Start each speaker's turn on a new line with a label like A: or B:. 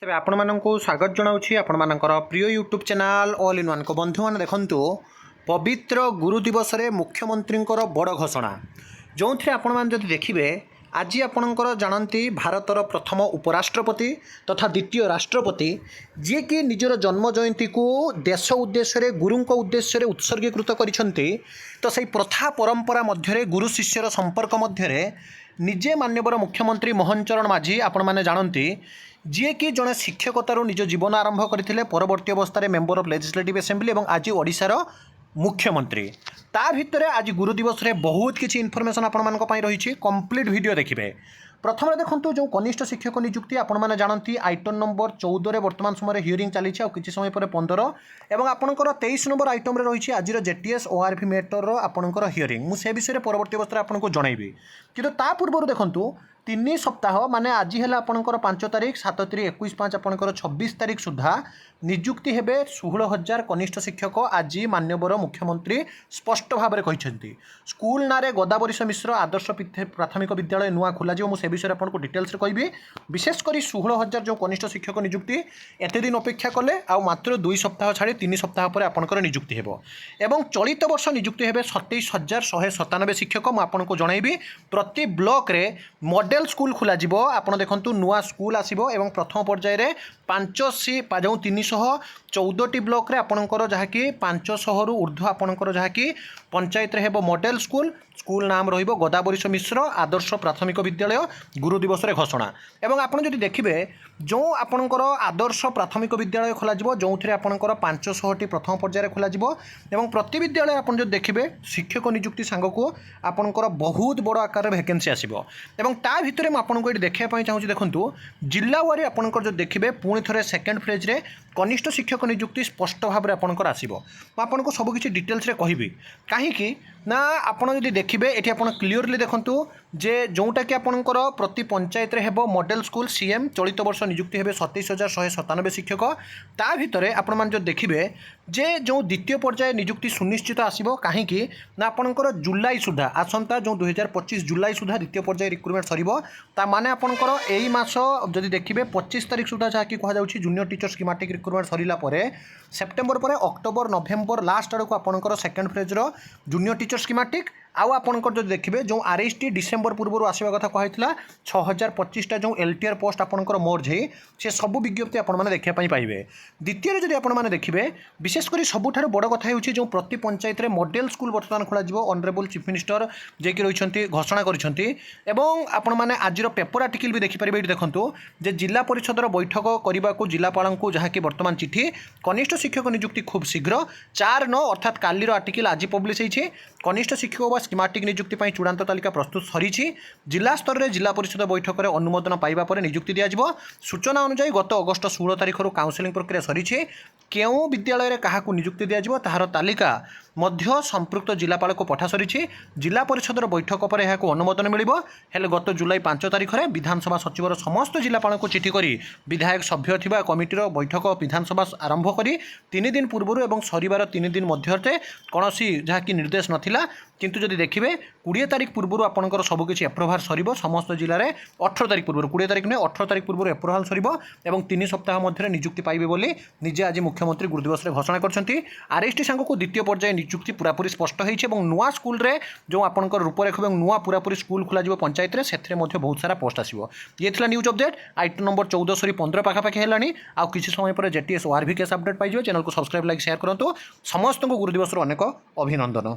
A: तेज आपण स्वागत जनाऊँ आपण प्रिय YouTube channel all in one को बंधु मैंने देखु पवित्र गुरु दिवस रे मुख्यमंत्री बड़ घोषणा जो थे आपण मैंने देखिए आज आपणकर जानती भारतर प्रथम उपराष्ट्रपति तथा द्वितीय राष्ट्रपति जी कि निजर जन्म जयंती को देश उद्देश्य गुरु उद्देश्य उत्सर्गीकृत करिसेंती। तो सही प्रथा परंपरा मध्य गुरु शिष्यर संपर्क मध्य निजे माननीय मुख्यमंत्री मोहन चरण माझी आपण मैंने जानती जी कि जड़े शिक्षकतार निज जीवन आरंभ करते परवर्ती अवस्था मेंबर ऑफ लेजिस्लेटिव असेंबली और आज ओडिशार मुख्यमंत्री ता भितर आज गुरु दिवस रे बहुत किसी इनफॉरमेशन आपण रही कंप्लीट वीडियो देखिए। प्रथम देखो जो कनिष्ठ शिक्षक नियुक्ति आपण मैंने जानती आइटम नंबर 14 वर्तमान समय हियरिंग चली किसी समय पर 15 और आपंकर 23 नंबर आइटम रही आज जेटीएस ओआरपी मेटर आपंकर हियरिंग मुझे विषय परवर्ती अवस्था आपको जनइबी कि पूर्व देखूँ 3 सप्ताह माने आज है आपंकर 5 तारीख 7 तारीख 21 5 आपंकर 26 तारीख सुधा नियुक्ति हेबे 16,000 कनिष्ठ शिक्षक आज माननीय मुख्यमंत्री स्पष्ट भाव में कहते। स्कूल ना गोदावरीश मिश्र आदर्श प्राथमिक विद्यालय नुआ खोल मुझे विषय आपको डिटेल्स कहि विशेषकर 16,000 जो कनिष्ठ शिक्षक नियुक्ति एत दिन अपेक्षा कले आ मात्र 2 सप्ताह छाड़ी 3 सप्ताह पर आपंकर नियुक्ति हेबो एवं चलित वर्ष नियुक्ति हेबे 27,197 शिक्षक मुझे जनइबी। प्रति ब्लॉक रे मॉडल स्कूल खोल आप देखु नुआ स्कूल आसो एवं प्रथम पर्यायर 500 जो 314 ब्लॉक रे आपणकर जहाँकि 500 रु ऊर्ध्व आपणकर जहाँकि पंचायत रे हेबो मॉडल स्कूल स्कूल नाम रहिबो गोदावरीश मिश्र आदर्श प्राथमिक विद्यालय गुरु दिवस रे घोषणा। एवं आपन जदि देखिबे जो आपणकर आदर्श प्राथमिक विद्यालय खोल जो थे आपणकर 500टी प्रथम पर्यायर खोल एवं प्रति विद्यालय आपन जदि देखिबे शिक्षक नियुक्ति सांग को आपणकर बहुत बड़ आकार वैकेंसी आसीबो एवं ता भितरे म आपनको ये देखिया पई चाहूँ देखंतु जिला वारी आपणकर जो देखिबे पुणी थरे सेकेंड फेज रे कनिष्ठ शिक्षक नियुक्ति स्पष्ट भाव में आपणकर आसीबो। म आपनको सब किछि डिटेल्स रे कहिबी काहीकि ना आपन जदि देखिबे एठी आपन क्लियरली देखंतु जे जोटा कि आपणकर प्रति पंचायत रे हेबो मॉडल स्कूल सीएम चलित वर्ष नियुक्ति हेबे 27,197 शिक्षक ता भितरे आपण मान जो देखिबे जे जो द्वितीय पर्याय नियुक्ति सुनिश्चित आसीबो काहीकि ना आपणकर जुलाई सुधा आसंता जो 2025 जुलाई सुधा द्वितीय पर्याय रिक्रुटमेंट सरिबो ता माने आपणकर एई मास जदि देखिबे 25 तारिख सुधा जहा कि कहा जाउछि जूनियर टीचर स्कीमेटिक रिक्रुटमेंट सरिला परे सेप्टेम्बर पर अक्टोबर नवेम्बर लास्ट आड़ को आपणकर सेकेंड फेज रो जूनियर टीचर स्कीमेटिक आउ आपंकर जो देखिए जो आरएसटी डिसेम्बर पूर्व आसवा कथा कहला 6,025टा जो एलटीआर पोस्ट आपंकर मोर्ज है से सब विज्ञप्ति आपण मैंने देखापी पाइबे। द्वितीय जब आपने देखिए विशेषकर सबुठ बड़ कथा हो जो प्रति पंचायत में मॉडल स्कूल बर्तमान खोल ऑनरेबल चीफ मिनिस्टर जे कि रही घोषणा कर आज पेपर आर्टिकल भी देखिपारे। ये देखो जे जिला परिषद बैठक करने को जिलापाल को जहाँकि बर्तमान चिठी कनिष्ठ शिक्षक नियुक्ति खूब शीघ्र 4/9 अर्थात कालीर आर्टिकल आज पब्लिश होती कनिष्ठ शिक्षक स्कीमेटिक नियुक्ति चूड़ांत तालिका प्रस्तुत सरी जिला स्तर में जिला परिषद बैठक में अनुमोदन पाइबा पर नियुक्ति दिज्व। सूचना अनुसार गत अगस्त 16 तारिख काउंसिलिंग प्रक्रिया सरी क्यों विद्यालय में क्या नियुक्ति दिज्व तार तालिका मध्य संपृक्त जिलापाल को पठा सरी जिला परिषद बैठक पर यह अनुमोदन मिलिबो। हेले गत जुलाई 5 तारिख में विधानसभा सचिवर समस्त जिलापाल को चिठी करी विधायक सभ्य थिबा कमिटीर बैठक विधानसभा आरंभ करी 3 दिन पूर्व एवं सरिबार 3 दिन मध्य कौन जहाँ कि निर्देश नथिला किंतु जदि देखिए 20 तारिख पूर्व आपंकर सबकि एप्रोभाल सर समस्त जिले में 18 तारिख पूर्व 20 तारिख नहीं 18 तारिख पूर्व एप्रोभाल सर और 3 सप्ताह मध्य नियुक्ति पाइबे बोली निजे आज मुख्यमंत्री गुरु दिवस घोषणा करछंती। आरएसटी सांग को द्वितीय पर्याय नियुक्ति पूरापूरी स्पष्ट होइछे और नुआ स्कूल रे जो आपंकर रूपरेख और नुआ पूरापूरी स्कूल खोल पंचायत से बहुत सारा पोस्ट आसो। ये थी न्यूज अपडेट आइटम नंबर 14 15 पाखापाखि है आउ किसी समय पर जेटीएस ओआरपी केस अपडेट पाइबे। चैनल को सब्सक्राइब लाइक शेयर करूँ। समस्त को गुरु दिवस अनेक अभिनंदन।